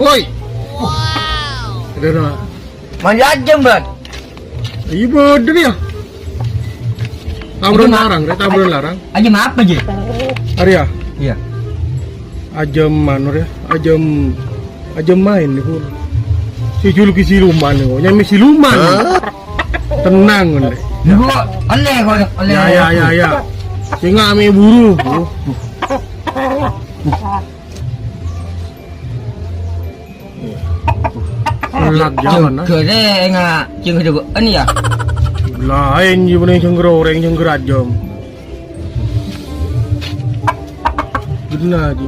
Woi. Wow. Manja aja, Bang. Iya bodoh ya. Taburan larang. Aja maaf aja. Arya. Iya. Ajam manur ya. Ajam main nih pun. Si juluki siluman nih, nyami siluman. Tenang nih. Ibu, oleh. Ya. Singa ame buru. Lak jalan ah. Kere enggak jeung hidup ini ya. Lain ji bening jeung goreng jeung gerajam. Benar aja.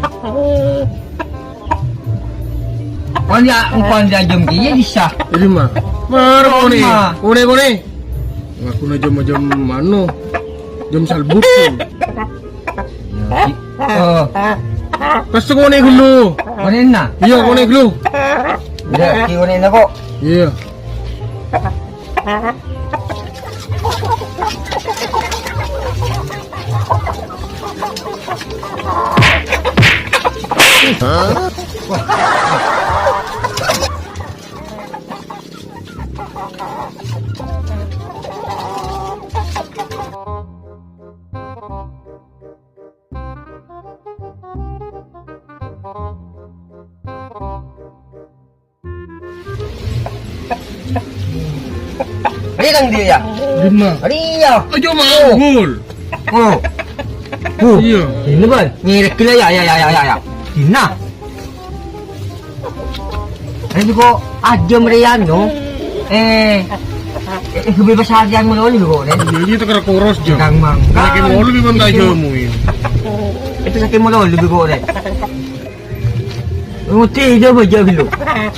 Kon jam dia bisa. Jadi mah. Mar kone. Aku na jam mano. Jam salbut. Oh. Kas kone gulu. Konen na. Iya kone gulu. Iya, konen na ko. Iya. Ini kan dia. Lima. Iya. Ayo mahul. Oh. Iya. Ini Bang, ngirik kila ya. Dina. Ini kok aja merian no. Kebebas harian mo lolo ko. Jadi itu kena koros jam. Kang mang. Lagi mau lebih bantai jamu ini. Itu sakit mo lolo ko rin. Umuti jo ba jo bilo.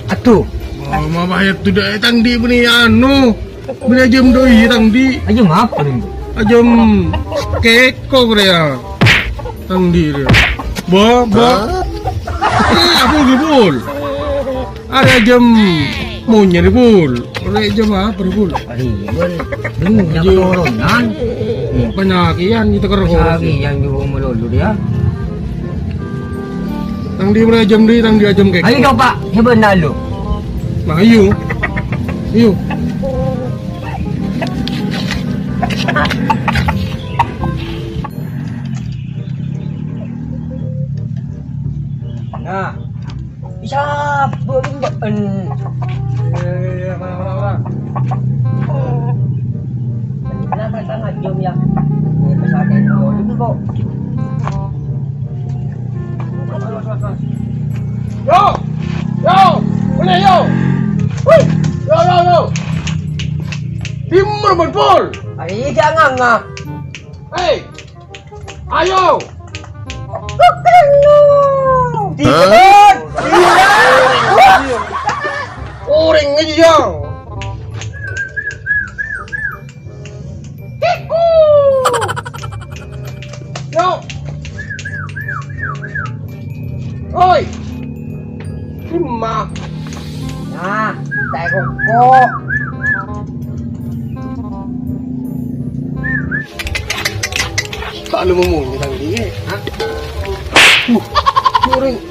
Atu. Oh, mabahayat tu dah tang di bini anu. Bini jam doi tang di. Aja maaf rin. Ajam keko kaya. Tang di dia. Ba. Apa gubul? Ada jam munya ribul. Ada jam apa ribul? Ribul. Bingung na turunan. Penyakian kita kerja. Lagi yang juga mo lolo dia. Tang di bini jam di tang di ajam keko. Ayo Pak, hebat na lo. Nah, iyo. Nah, bisa berumban. Kenapa sangat jom ya? Ini pesawat dulu itu kok. Yo, mana yo? Wih, yo. Timur betul. Ay, jangan ngah. Hei, ayo. Tikot. Orang aja. Yo. Oi. Timah. Nah, tại cô. Kalau mau nyerang dia, orang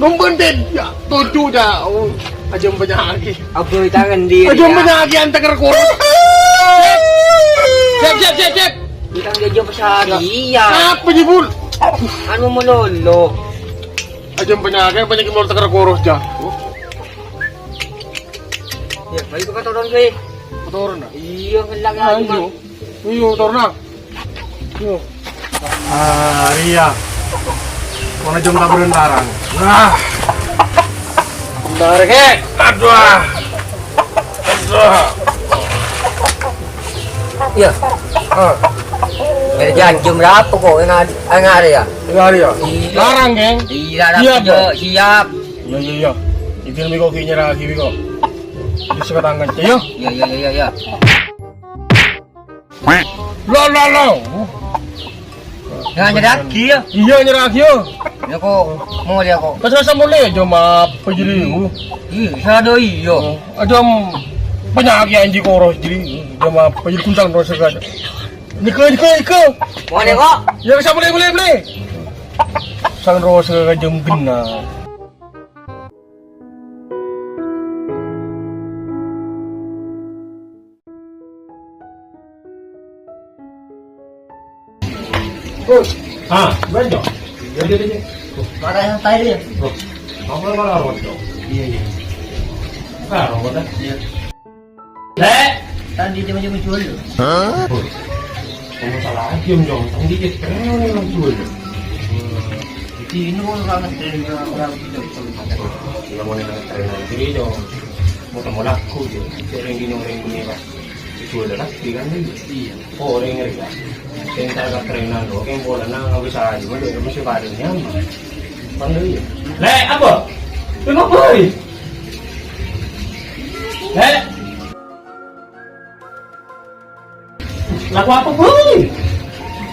nombor ya, tujuh dah. Ajam banyak lagi. Apa tangan dia? Ajam banyak lagi antar koros. Cep. Kita ngejauh pesawat dia. Apa jebul? Anu melolo. Ajam banyak yang mau antar koros dah. Ya, baik ka turun kay. Turun na. Iya, lang ayo. Iyo, turun na. Iyo. Ria. Mana jom taburan larang. Nah. Bentar ke. Aduh. Iya. Kerjaan jam berapa kok yang ada ya? Ria. Larang, geng. Iya, siap. Iya. Itu mi kok kinya lagi kok. Bisa ketangan ya? Iya. Lo. Nga nyeraki ya? Iya nyeraki ya. Ya kok, mau dia kok. Kasasa mo le jom apa jadi? Iya, sado iyo. Ajam penyakit anjing koros jadi jom apa jadi kuntang dosa gada. Nika. Mau dia kok? Ya bisa boleh. Sang rosa jam gena. Kut, Bejo. Jadi. makanya tayo dia. Kamu malah rodo. Iya. Karo dah. Iya. Le. Tadi dia macam jual tu. Kamu salah aja dong. Tadi dia keren jual. Ini pun orang training orang hidup. Kita mau nang trainer jadi dong. Mau temu laku je. Orang gini pak. Jual dah kan Iya. Oh, orang ngeri kan. Yang tak ada trainer dong. Yang bola nang habis aja. Mana masih badannya mah. Pandai ya. Le, apa? Kenapa ni? Le. Laku apa pun?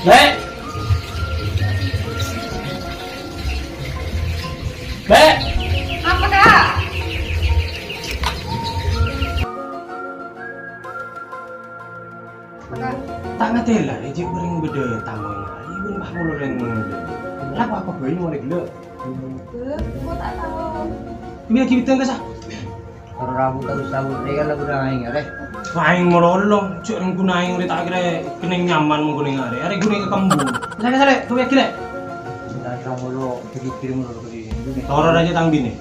Le. Le. Apa kak? Tak ngerti lah, dia bering beda tamu yang hari. Ibu bah mulu yang laku apa pun ini mau gila. Aku tak tahu. Biar kita enggak sah. Kalau rambut tahu dia kan lagu dah ingat deh. Kain mololong, cuk yang gunain udah tak kira kena nyaman menggunakan hari. Hari guna ke kambu. Sale, tu biar kira. Dah kamu lo pikir mulu ke sini. Toro aja tangbi nih.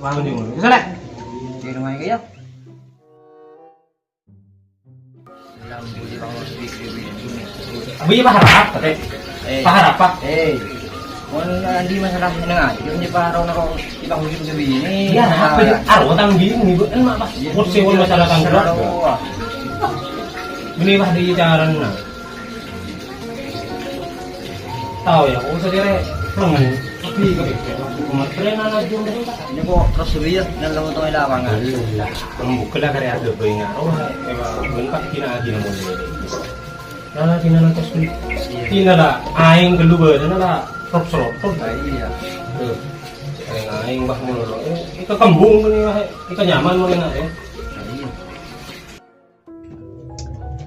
Wangun ni mulu. Sale. Di rumah ini ya. Lampu di bawah pikir ini. Abi paharap, kate. Paharap pak. Mau nanti masalah nengar, dia parau naro di bawah gitu begini. Ya, apa ya? Aro tangbi ni bu, emak pak. Kursi pun masalah tangbi. Ini bah di jalan na. Tahu ya, aku sendiri belum. Tapi kemarin anak jom dah. Ini kok terus dia dan kamu tahu lapangan. Lah, bukan lah karya ada banyak. Oh, bentak kina lagi namun. Nala kina nanti sekali. Kina lah, aing kedua, nala lah rop. Iya. Aing bah mulu. Ika kembung ni, ika nyaman mulu nak ya. Iya.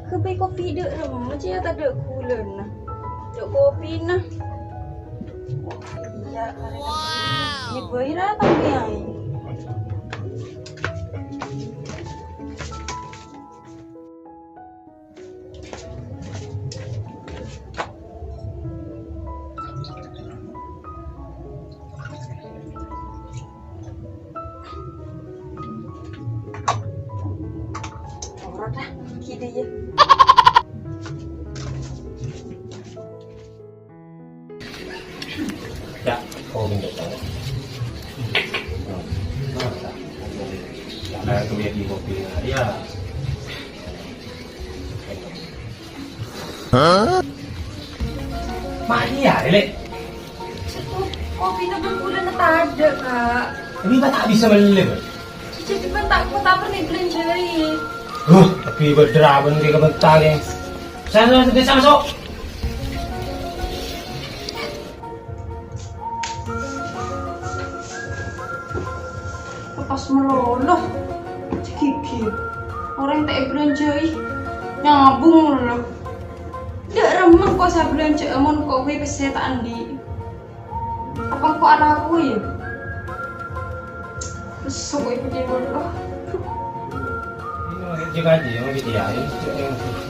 Kepi kopi dek rumah macam yang tak ada kulen nah. Dek kopi nah. Iya, wow. Ni berira tapi yang. Orang dah, kita je. Ya, kau minta tahu. Nah, tu dia di kopi. Ya. Mak dia, Lek. Kopi nak berbulan tak ada kak. Tapi tak bisa meleleh. Cici pun tak pernah belanjai. Tapi berderaban dia kebentar ni. Sana masuk. Lepas meloloh, cekiki. Orang yang tak belanjai, nyabung loh. Dia remang kok saya belanja, amun kok gue pesen tak andi. Apa kok arah aku ya? Besok gue pergi dulu. Jika aja yang gitu ya,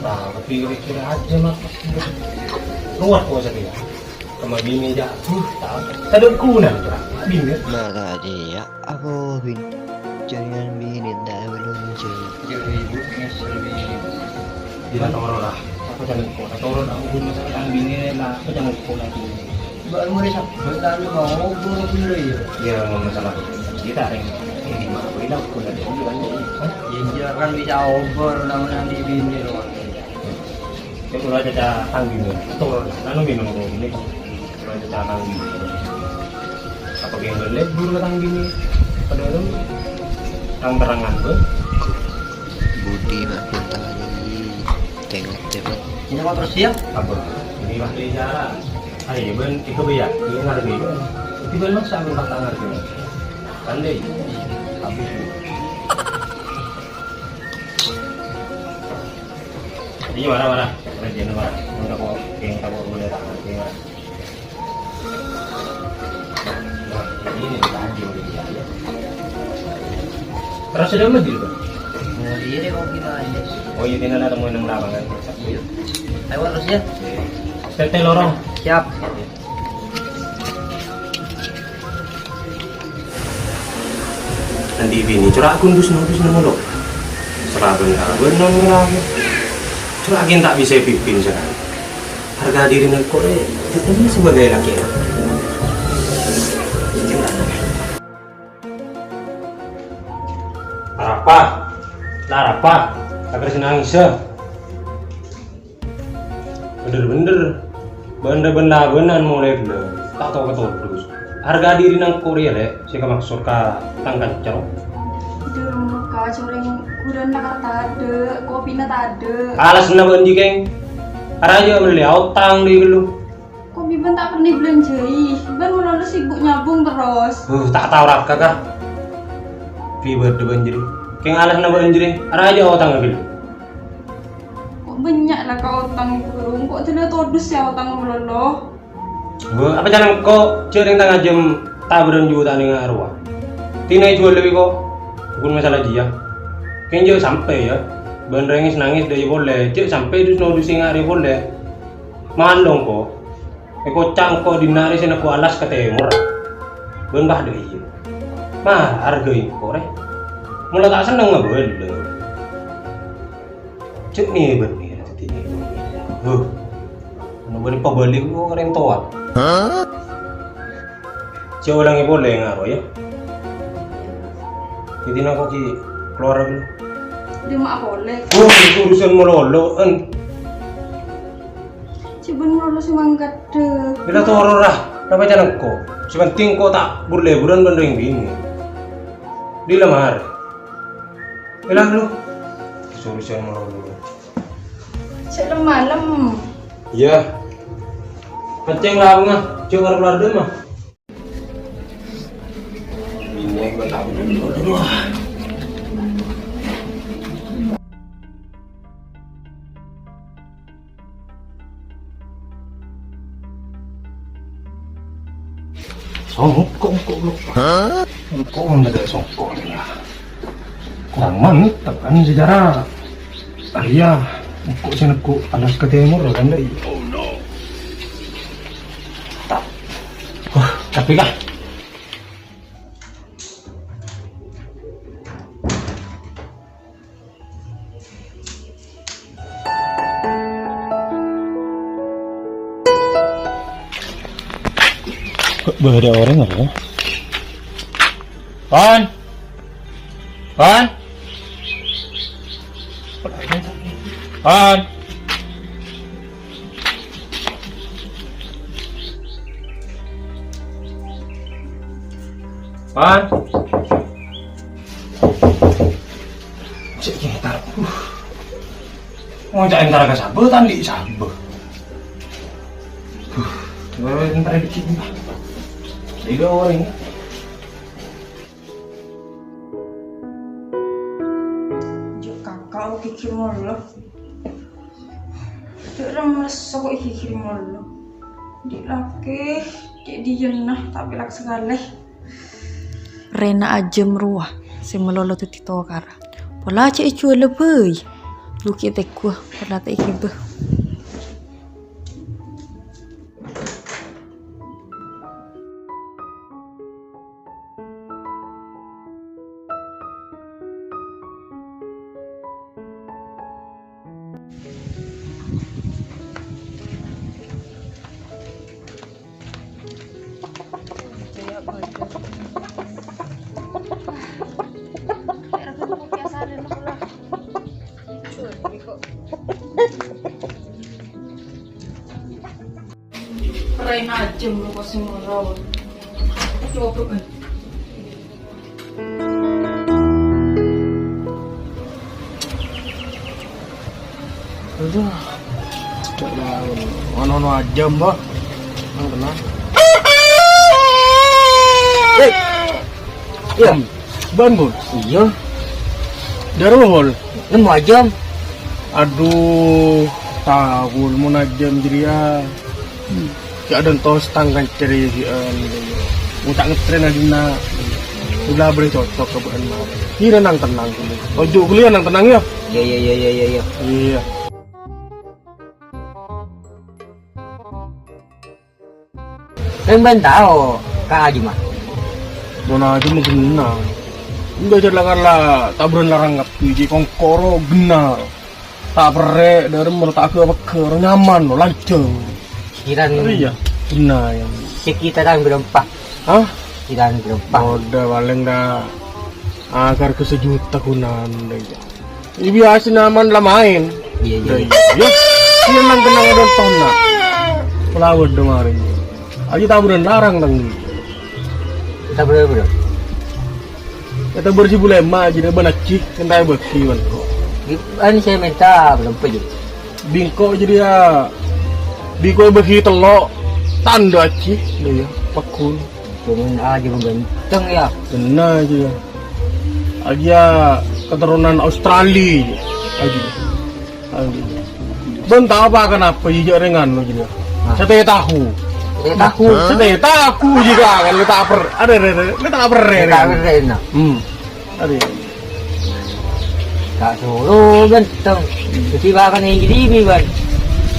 nah, tapi kira aja mah ruwet kok saya. Sama bini aja, tak ada guna bini. Maka dia aku bin jangan bini tak belum jadi. Jadi ibu ngesel begini. Dia orang lah, aku jangan kau, orang aku pun masalah bini lah, aku jangan kau lagi. Baru mulai sampai lu mau buru buru ya. Dia ngomong masalah kita yang gimana? Aku bilang aku ada yang banyak. Ya kan bisa over namanya di bini loh. Dia kalau ada tanggung atau lalu minum kau ini, kalau ada tanggung. Apa yang boleh dulu tanggung ini? Pada itu terang-terangan tu. Budi makin tadi tengok. Ini mau terus ya? Apa? Ini masih cara. Hari ben ikut biar, ini ngarep ini. Tiba masa aku tak ngarep ini. Pandai. Habis. Ini mana? Kerjaan mana? Mana kau yang tak boleh tak ngerti mana? Ini tadi udah dia. Terus ada lagi tu. Mau dia deh mau gimana? Oh iya, tinggal ada temuin yang lapangan. Ayo terus ya. Tete lorong. Siap. Nanti ini curah kundus mulu. Seraben benar lagi. Curah tak bisa pimpin sekarang. Harga diri nak kore ini sebagai laki. Larapa, agar senangis ya. Bener-bener benan mulai dulu. Tak tahu terus. Harga diri nang Korea le, sih maksud ka tangkan cerok. Di rumah kak, coreng kudan nak ada, kopi nak ada. Alas na banji keng. Araja beli utang di lu. Kopi ben tak pernah belanjai, ben mulai sibuk nyabung terus. Tak tahu rak kakak. Fiber de banjiri. Keng alas na banjiri. Araja utang lagi. Kok banyak lah kau utang kurung, kok tidak todus ya utang meloloh. Apa jangan kok cering tengah jam taburan juga tani arwah. Tina jual lebih kok, bukan masalah dia. Kayaknya jauh sampai ya. Ben nangis dari boleh, cek sampai dus no dusi ngari boleh. Mandong kok. Eko cangko dinari sini aku alas ke timur. Ben bah deh iya. Mah harga ini kore. Mulai tak seneng nggak boleh. Cek nih ben nih nanti nih. Nobody pabalik ko rin tuwat. Siya walang boleh ngaro ya. Hindi na ako keluar dulu. Dia mak boleh. Urusan mo lolo. Ciban meloloh si mangkat deh. Bila toro lah. Dapat jalan ko. Sepenting ko tak berleburan banding bini. Di lamar. Bilang lu. Urusan mo lolo. Cek malam. Iya. Kenceng lah bunga, coba keluar dulu mah. Ini gue tahu dulu. Songkok lu. Kok ada songkoknya? Kurang mantap kan sejarah. Iya, kok senekku alas ke timur kan deh. Tapi kah? Kok ada orang apa? Pan? Pan? Pan? Pan? Cek ntar. Mau cek ntar ke sabel tadi sabel. Ntar dikit nih. Tiga orang. Jo kakak kiki mulu. Dek remes kok kiki mulu. Dik laki, dik dijenah tapi lak sekali. Rena aja meruah si melolo tu tito kara. Pola cek cuy lebih. Luki tekku pola tak ikibah. Rena aja mau kasih marah. Coba kan. Aduh, tidak lawan. Ono aja mbak. Ang tenang. Iya, ban bol. Iya. Dari bol. Kan wajam. Aduh, tahun mau najam jadi ya. Gak ada tos tangkan ceri mau tak ngetren adina. Udah boleh cocok ke bukan mau. Ini nang tenang dulu. Ojo kuliah nang tenang ya. Iya. Iya. Kan bantao ka aja mah. Dona aja mau gena. Udah jadi lah tabron larang ngapi kong koro gena. Tak pere dari meletak ke apa ke nyaman lo lanceng. Kiran Iya, gena yang. sekitar tahun berempat. Hah? Kiran berempat. Udah paling dah agar ke sejuta kunan deh. Ini biasa nyaman lah main. Iya Deh, iya. ya. Ini nang kenang ada tona. Pelawat kemarin. Aja tabron larang tang. Kita bro. Kita bersih boleh mah jadi benak cik kentai bersih kan. Ani saya minta berempat je. Bingko jadi ya bingko bersih telok tanda cik deh ya pakun. Cuman aja ganteng ya. Kena aja. Aja keturunan Australia aja. Aja. Bentah apa kenapa jijak dengan lo jadi. Saya tahu. Saya tahu. Saya tahu juga kan kita per ada kita per Tak keren nak. Ada. Tak suruh ganteng. Tiba kan yang gini ban.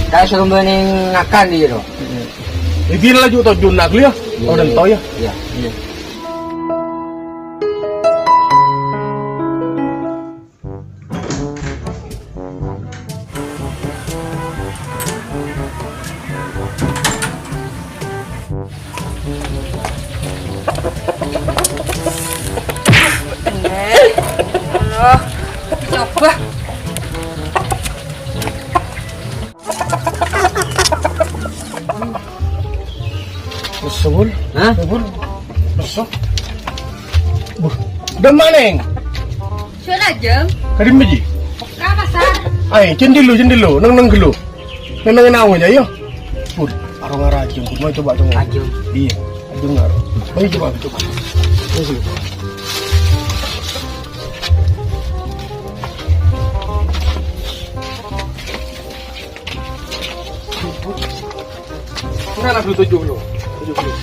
Tak suruh bening akan dia tu. Ini lah juga tujuan nak lihat. Oh dan tahu ya. Iya. Coba. Besul. Hah? Besul. Besok. Udah maneng. Suara jam. Kadim beji. Ka pasar. Ay, cendilu, nang gelu. Nang aja yo. Pur, arong arajung, pur mau coba coba. Aja. Iya, dengar. Ayo coba coba. Terus. Kurang lah 70. 70.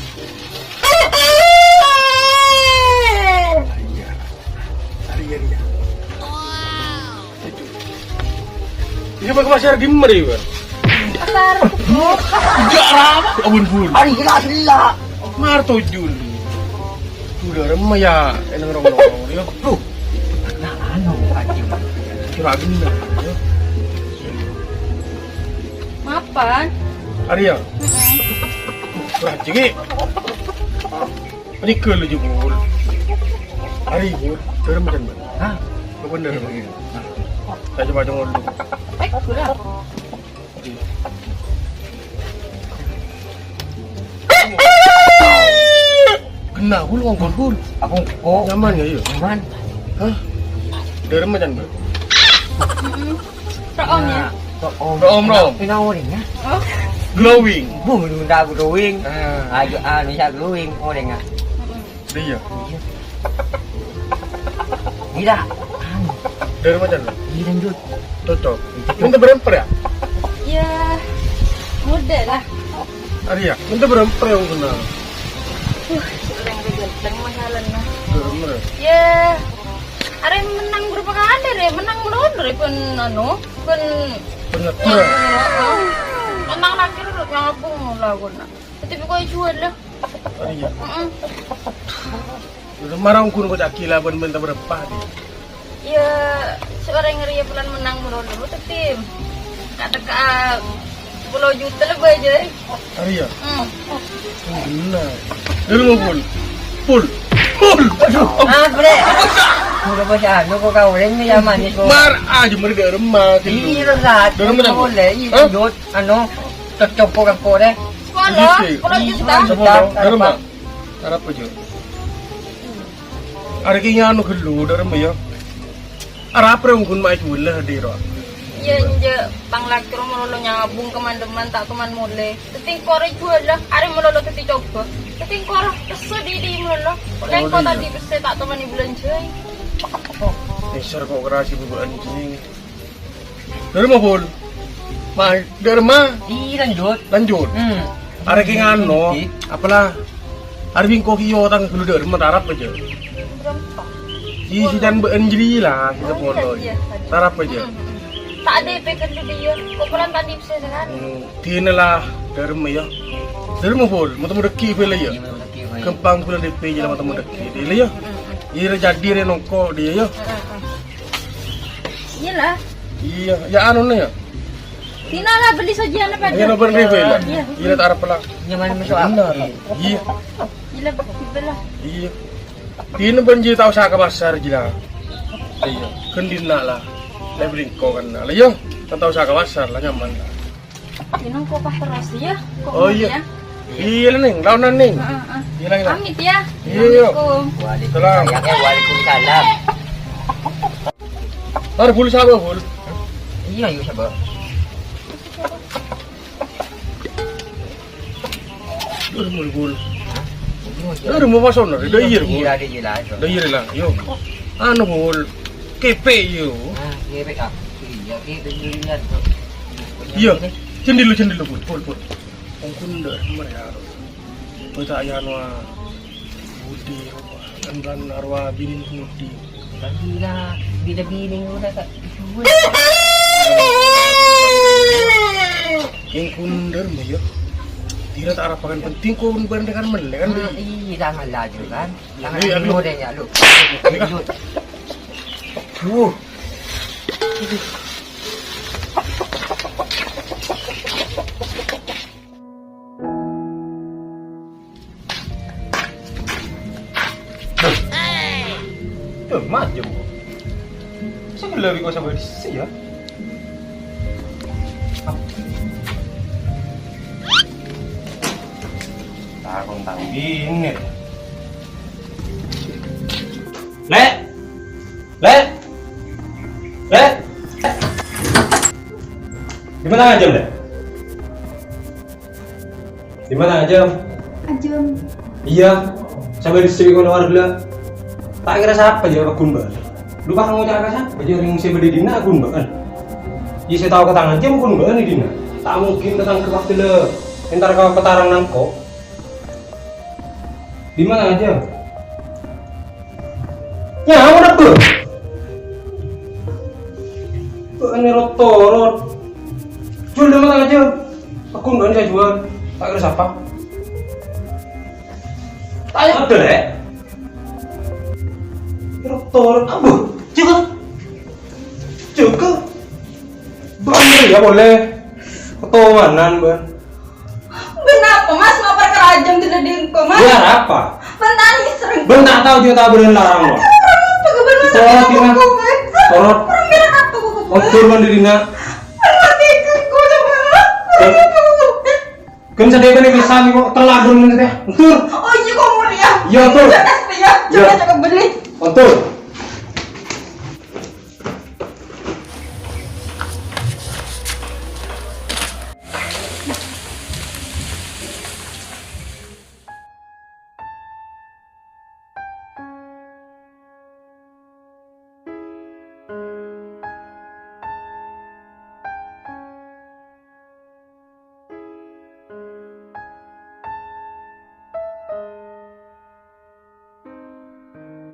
Iya. Ini pakai masyarakat gimana ya? Pasar. Jarang, abun pun. Hari gila. Mar 7. Udah remah ya, enang rong-rong ya. Tuh, Nah, anu aja. curah bener. Mapan. Arya. Curah cigi. Ini ke lu jebul. Ari bul, curah macam mana? Hah? Bener. Saya coba dulu. Kurang. Kena bul ngongkol bul. Aku kok Nyaman ya iya? nyaman. Hah? Dari macam mana? Room ya. Rom. Pinawarin ya. Oh. Glowing. Belum dah glowing. Ah, Ayo anu siya glowing orang ah. dia. Gila. Dari macam mana? Gila lanjut. Cocok. Minta beremper ya? Ya. Muda lah. Arya, minta beremper yang kena. Orang ganteng masalah nah. Beremper. Ya. Are menang berapa kali re? Menang melon re pun anu, pun Penyetir. menang lagi lu ngabung lah guna. Tapi kau jual lah. Arya. Marang kun ko dakila ban minta berapa dia. Ya, seorang ngeri pelan menang melon lu tapi kata 10 juta lebih aja. Arya. Benar. Dari mau pul. Ah, bre. Sudah pasal anu kau kau orang ni zaman ni kau. Mar aja mereka remah Ini gitu. rasa. Dari mana? Boleh. Ini lanjut. Anu. Cocok kau deh. Sekolah, 10 juta. Dari mana? Harap aja. Ada kayaknya anu gelu dari mana ya? Harap orang kun mai jual di ro. Ya je panglaki melolo nyabung keman-deman tak teman mulai. Teting kore jual lah. Are melolo teti coba. Teting kore kesel di melolo. Oleh kau tadi kesel tak teman belanja. Besar kok kerasi buku anjing. Dari mana pul? Mai dari mana? Ini lanjut. Lanjut. Ada kayaknya anu. Apalah? Ada bingko kiyo tang gelu dari mana harap aja. Berapa? Si dan berenjri lah kita polo. Harap aja. Tak ada pekan dia. Kau pelan tadi bisa sekali. Tina lah dari mana ya? Dari mau bol, mau temu deki bela ya. Iya betul betul. Kempang pula DP je lah mau temu deki dia ya. Ira jadi re nongko dia ya. Iyalah. Iya, ya anu nih ya. Tina lah beli sajian apa Iya nomor DP lah. Ira tak arep lah. Nyaman masuk aku. Benar. Iya. Gila belah. Iya. Tina banjir tahu saka pasar gila. Iya, kendina lah. Leveling kau kan lah. Ya, tahu saka pasar lah nyaman lah. Minum kok terus ya. Kok Oh iya. Iya lah ning, launan ning. Iya lah. Pamit ya. Iya. Waalaikumsalam. Ya waalaikumsalam. Har bul sabo bul. Iya yuk siapa? Dur bul. Dur mau masuk nih, dayir bul. Iya dia lah. Dayir lah, yo. Anu bul. Kepe yo. Ah, iya baik ah. Iya kita lihat. Iya. Cendilu bul, bul. Ongkun dah mereka. Kita ayah nuah budi, kan arwah binin budi. Bila bini udah tak. Yang kunder mah ya. Tidak tak arapakan penting kau berdekan melek kan. Iya jangan laju kan. Jangan Iya, dulu deh ya lu. Tuh, macam. Saya lagi kau sampai di sini ya. Takon tang bini. Le. Di mana aja, Le? Di mana aja? Ajem. Iya. Sampai di sini kau warga. Tak kira siapa aja akun bal. Lupa kamu cakap siapa aja yang saya beli dina akun bal. Iya saya tahu ketangan jam akun bal nih dina. Tak mungkin datang ke waktu le. Entar kau ketarang nangko. Di mana aja? Ya, kamu dapet. Ini rotorot. Jual di mana aja? Akun bal saya jual. Tak kira siapa. Tanya ada le. Rotor apa? Juga bandel ya boleh ketowanan ban. Kenapa mas mau perkara ajem tidak diengko mas? Biar apa? Bentar nih sering. Bentar tahu juga tak boleh larang lo. Sorot tina, sorot. Otur mandirina. Kan saya kan bisa nih kok terlalu nih teh. Otur. Oh iya kok mulia. Iya otur. Ya, coba beli. Otur.